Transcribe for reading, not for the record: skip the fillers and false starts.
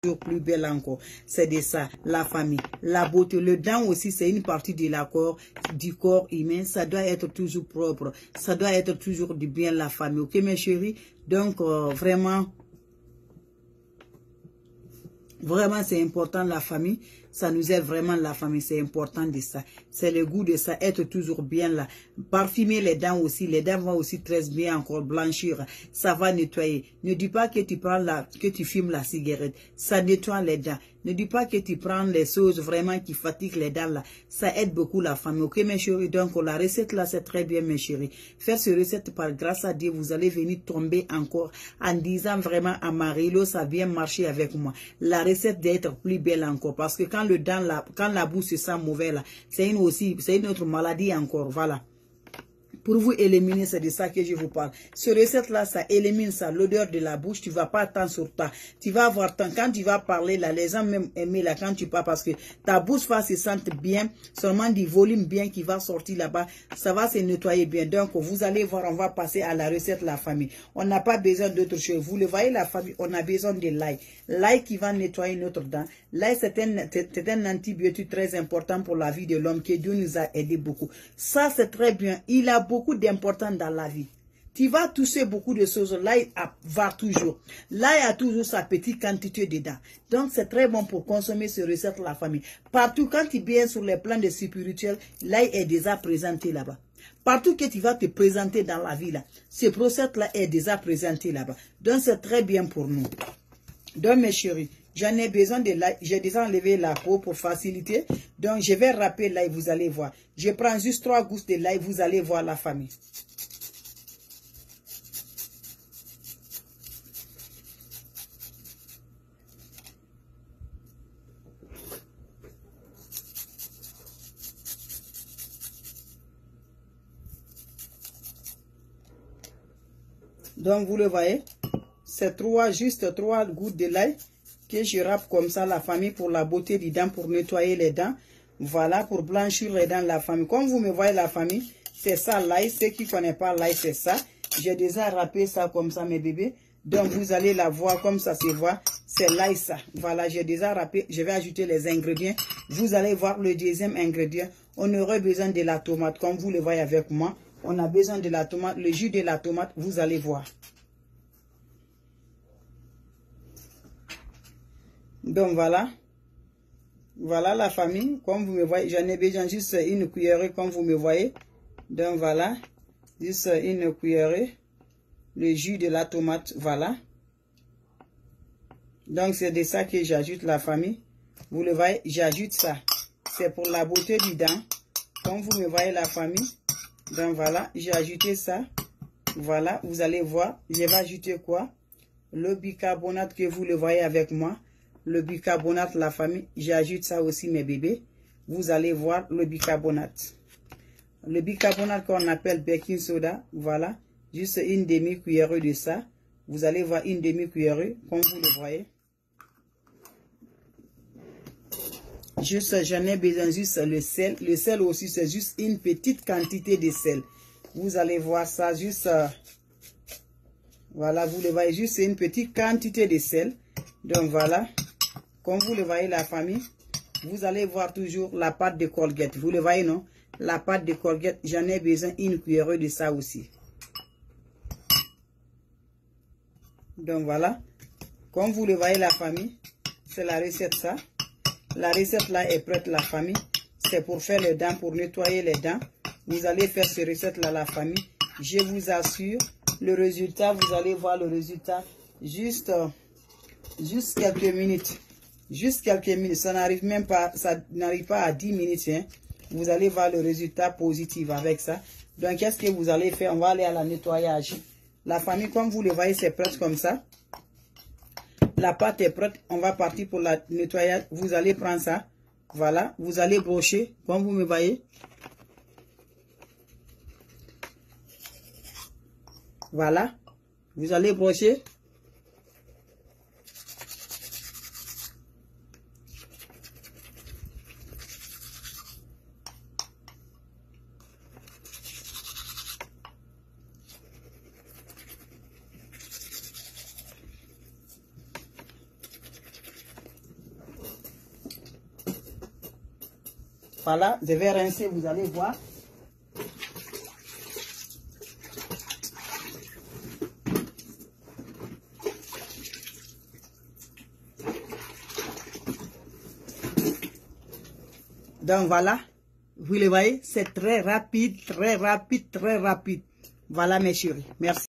toujours plus belle encore. C'est de ça, la famille. La beauté, le dent aussi, c'est une partie de la corps, du corps humain. Ça doit être toujours propre. Ça doit être toujours du bien, la famille. Ok, mes chéris? Donc, vraiment, c'est important, la famille. Ça nous aide vraiment, la famille. C'est important de ça. C'est le goût de ça. Être toujours bien là. Parfumer les dents aussi. Les dents vont aussi très bien encore blanchir. Ça va nettoyer. Ne dis pas que tu prends que tu fumes la cigarette. Ça nettoie les dents. Ne dis pas que tu prends les choses vraiment qui fatiguent les dents là. Ça aide beaucoup la famille. Ok, mes chéris? Donc, la recette là, c'est très bien, mes chéris. Faire cette recette par grâce à Dieu, vous allez venir tomber encore en disant vraiment à Marilo, ça vient marcher avec moi. La recette d'être plus belle encore. Parce que quand le dent là, quand la bouche se sent mauvaise là, c'est une autre maladie encore. Voilà. Pour vous éliminer, c'est de ça que je vous parle. Ce recette-là, ça élimine ça, l'odeur de la bouche. Tu vas pas attendre sur toi. Tu vas avoir temps. Quand tu vas parler là, les gens même aimer là quand tu parles parce que ta bouche va se sentir bien. Seulement du volume bien qui va sortir là-bas. Ça va se nettoyer bien. Donc, vous allez voir, on va passer à la recette la famille. On n'a pas besoin d'autre chose. Vous le voyez la famille, on a besoin de l'ail. L'ail qui va nettoyer notre dent. L'ail, c'est un antibiotique très important pour la vie de l'homme que Dieu nous a aidé beaucoup. Ça, c'est très bien. Il a beaucoup d'importance dans la vie. Tu vas toucher beaucoup de choses. L'ail va toujours. L'ail a toujours sa petite quantité dedans. Donc, c'est très bon pour consommer ce recette la famille. Partout, quand tu viens sur les plans de spirituel, l'ail est déjà présenté là-bas. Partout que tu vas te présenter dans la vie, là, ce recette-là est déjà présenté là-bas. Donc, c'est très bien pour nous. Donc, mes chéris, j'en ai besoin de l'ail. J'ai déjà enlevé la peau pour faciliter. Donc, je vais râper l'ail, vous allez voir. Je prends juste 3 gousses de l'ail, vous allez voir la famille. Donc, vous le voyez, c'est juste 3 gouttes de l'ail que je râpe comme ça, la famille, pour la beauté des dents, pour nettoyer les dents. Voilà, pour blanchir les dents, la famille. Comme vous me voyez, la famille, c'est ça l'ail. Ceux qui ne connaissent pas l'ail, c'est ça. J'ai déjà râpé ça comme ça, mes bébés. Donc, vous allez la voir comme ça se voit. C'est l'ail, ça. Voilà, j'ai déjà râpé. Je vais ajouter les ingrédients. Vous allez voir le deuxième ingrédient. On aurait besoin de la tomate, comme vous le voyez avec moi. On a besoin de la tomate, le jus de la tomate, vous allez voir. Donc voilà. Voilà la famille, comme vous me voyez, j'en ai besoin juste une cuillerée, comme vous me voyez. Donc voilà, juste une cuillerée, le jus de la tomate, voilà. Donc c'est de ça que j'ajoute la famille. Vous le voyez, j'ajoute ça. C'est pour la beauté du dent. Comme vous me voyez la famille. Donc voilà, j'ai ajouté ça. Voilà, vous allez voir. Je vais ajouter quoi? Le bicarbonate que vous le voyez avec moi. Le bicarbonate, la famille. J'ajoute ça aussi, mes bébés. Vous allez voir le bicarbonate. Le bicarbonate qu'on appelle baking soda. Voilà. Juste une demi-cuillerée de ça. Vous allez voir une demi-cuillerée, comme vous le voyez. Juste, j'en ai besoin juste le sel. Le sel aussi, c'est juste une petite quantité de sel. Vous allez voir ça, juste... voilà, vous le voyez, juste une petite quantité de sel. Donc voilà. Comme vous le voyez, la famille, vous allez voir toujours la pâte de Colgate. Vous le voyez, non? La pâte de Colgate, j'en ai besoin une cuillerée de ça aussi. Donc voilà. Comme vous le voyez, la famille, c'est la recette ça. La recette là est prête, la famille. C'est pour faire les dents, pour nettoyer les dents. Vous allez faire cette recette là, la famille. Je vous assure, le résultat, vous allez voir le résultat juste quelques minutes. Juste quelques minutes. Ça n'arrive même pas, ça n'arrive pas à 10 minutes. Hein. Vous allez voir le résultat positif avec ça. Donc, qu'est-ce que vous allez faire? On va aller à la nettoyage. La famille, comme vous le voyez, c'est prête comme ça. La pâte est prête. On va partir pour la nettoyage. Vous allez prendre ça. Voilà. Vous allez brocher, comme vous me voyez. Voilà. Vous allez brocher. Voilà, je vais rincer, vous allez voir. Donc voilà, vous le voyez, c'est très rapide, très rapide, très rapide. Voilà mes chéris, merci.